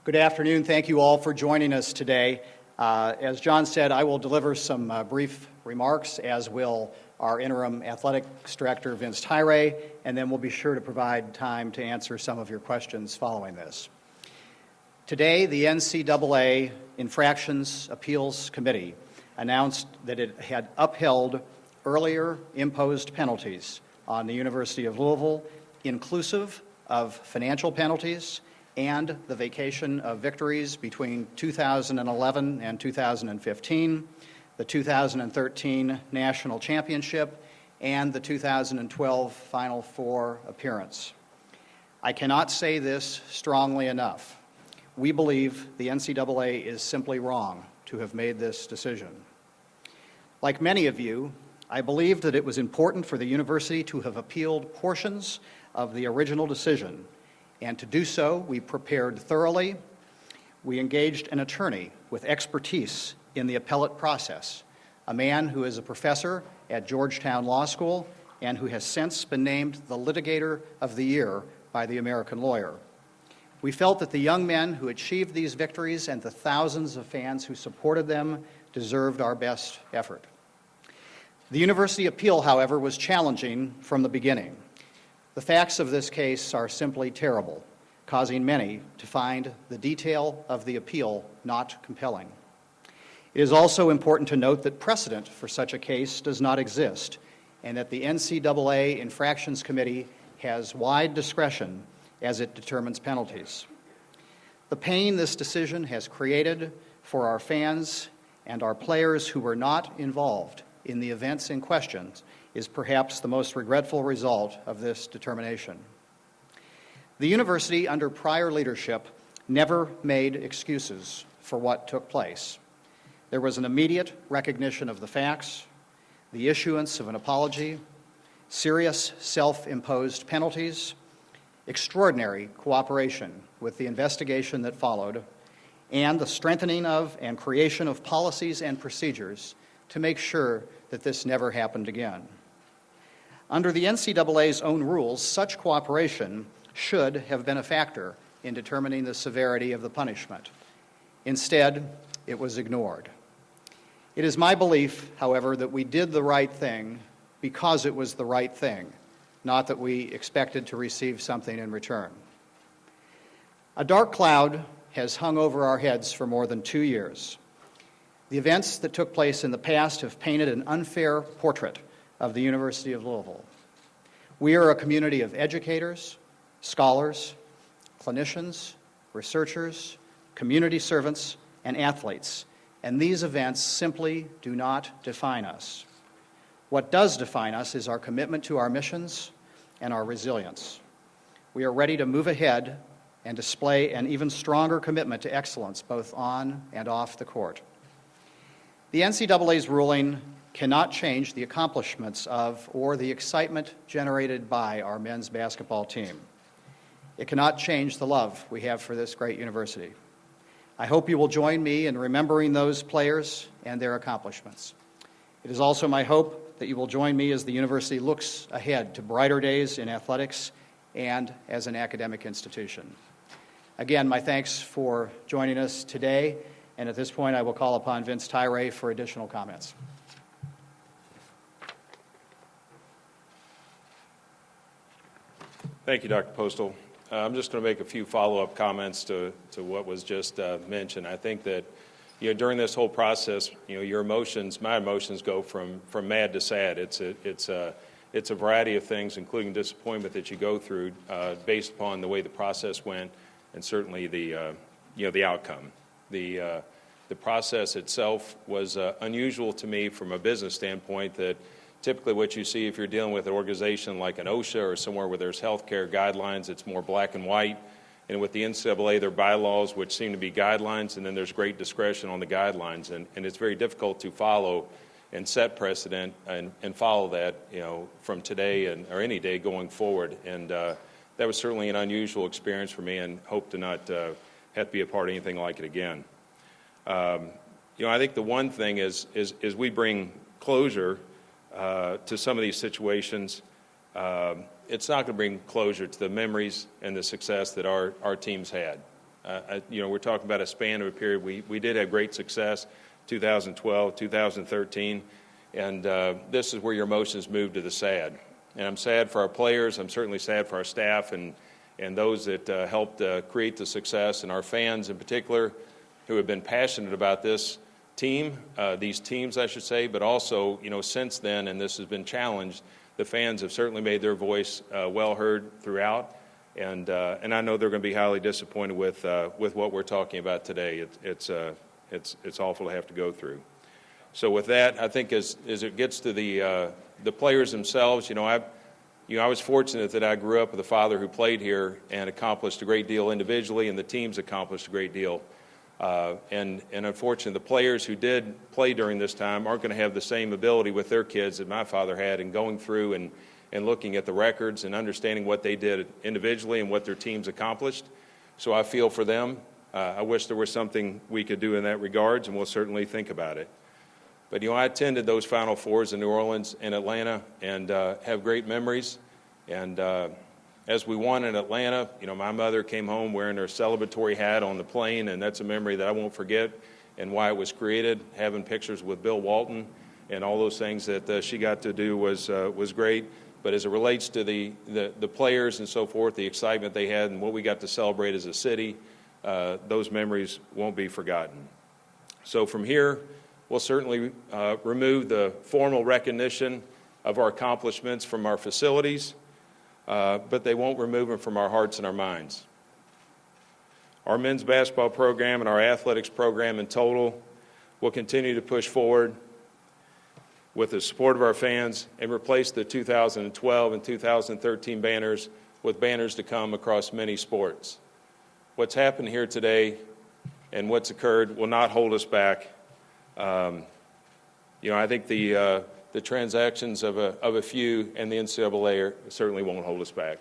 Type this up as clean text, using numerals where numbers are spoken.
Good afternoon. Thank you all for joining us today. As John said, I will deliver some brief remarks, as will our interim athletics director, Vince Tyre, and then we'll be sure to provide time to answer some of your questions following this. Today, the NCAA Infractions Appeals Committee announced that it had upheld earlier imposed penalties on the University of Louisville, inclusive of financial penalties and the vacation of victories between 2011 and 2015, the 2013 National Championship, and the 2012 Final Four appearance. I cannot say this strongly enough. We believe the NCAA is simply wrong to have made this decision. Like many of you, I believed that it was important for the university to have appealed portions of the original decision, and to do so, we prepared thoroughly. We engaged an attorney with expertise in the appellate process, a man who is a professor at Georgetown Law School and who has since been named the Litigator of the Year by the American Lawyer. We felt that the young men who achieved these victories and the thousands of fans who supported them deserved our best effort. The university appeal, however, was challenging from the beginning. The facts of this case are simply terrible, causing many to find the detail of the appeal not compelling. It is also important to note that precedent for such a case does not exist, and that the NCAA Infractions Committee has wide discretion as it determines penalties. The pain this decision has created for our fans and our players who were not involved in the events in question is perhaps the most regretful result of this determination. The university, under prior leadership, never made excuses for what took place. There was an immediate recognition of the facts, the issuance of an apology, serious self-imposed penalties, extraordinary cooperation with the investigation that followed, and the strengthening of and creation of policies and procedures to make sure that this never happened again. Under the NCAA's own rules, such cooperation should have been a factor in determining the severity of the punishment. Instead, it was ignored. It is my belief, however, that we did the right thing because it was the right thing, not that we expected to receive something in return. A dark cloud has hung over our heads for more than 2 years. The events that took place in the past have painted an unfair portrait of the University of Louisville. We are a community of educators, scholars, clinicians, researchers, community servants, and athletes, and these events simply do not define us. What does define us is our commitment to our missions and our resilience. We are ready to move ahead and display an even stronger commitment to excellence both on and off the court. The NCAA's ruling cannot change the accomplishments of or the excitement generated by our men's basketball team. It cannot change the love we have for this great university. I hope you will join me in remembering those players and their accomplishments. It is also my hope that you will join me as the university looks ahead to brighter days in athletics and as an academic institution. Again, my thanks for joining us today, and at this point I will call upon Vince Tyre for additional comments. Thank you, Dr. Postal. I'm just going to make a few follow-up comments to what was just mentioned. I think that during this whole process, your emotions, my emotions, go from mad to sad. It's a variety of things, including disappointment that you go through based upon the way the process went, and certainly the outcome. The process itself was unusual to me from a business standpoint. That typically what you see if you're dealing with an organization like an OSHA or somewhere where there's healthcare guidelines, it's more black and white. And with the NCAA, there are bylaws which seem to be guidelines, and then there's great discretion on the guidelines. And it's very difficult to follow and set precedent and follow that, from today or any day going forward. And that was certainly an unusual experience for me, and hope to not have to be a part of anything like it again. I think the one thing is we bring closure to some of these situations. It's not going to bring closure to the memories and the success that our teams had. We're talking about a span of a period. We did have great success, 2012, 2013, and this is where your emotions move to the sad. And I'm sad for our players. I'm certainly sad for our staff and those that helped create the success, and our fans in particular who have been passionate about this team, these teams, I should say, but also, since then, and this has been challenged, the fans have certainly made their voice well heard throughout, and I know they're going to be highly disappointed with what we're talking about today. It's awful to have to go through. So with that, I think as it gets to the players themselves, I was fortunate that I grew up with a father who played here and accomplished a great deal individually, and the teams accomplished a great deal. And unfortunately, the players who did play during this time aren't going to have the same ability with their kids that my father had in going through and looking at the records and understanding what they did individually and what their teams accomplished. So I feel for them. I wish there was something we could do in that regards, and we'll certainly think about it. But, I attended those Final Fours in New Orleans and Atlanta and have great memories. And as we won in Atlanta, my mother came home wearing her celebratory hat on the plane, and that's a memory that I won't forget and why it was created. Having pictures with Bill Walton and all those things that she got to do was great. But as it relates to the players and so forth, the excitement they had and what we got to celebrate as a city, those memories won't be forgotten. So from here, we'll certainly remove the formal recognition of our accomplishments from our facilities, but they won't remove them from our hearts and our minds. Our men's basketball program and our athletics program in total will continue to push forward with the support of our fans and replace the 2012 and 2013 banners with banners to come across many sports. What's happened here today and what's occurred will not hold us back. I think the transactions of a few and the NCAA certainly won't hold us back.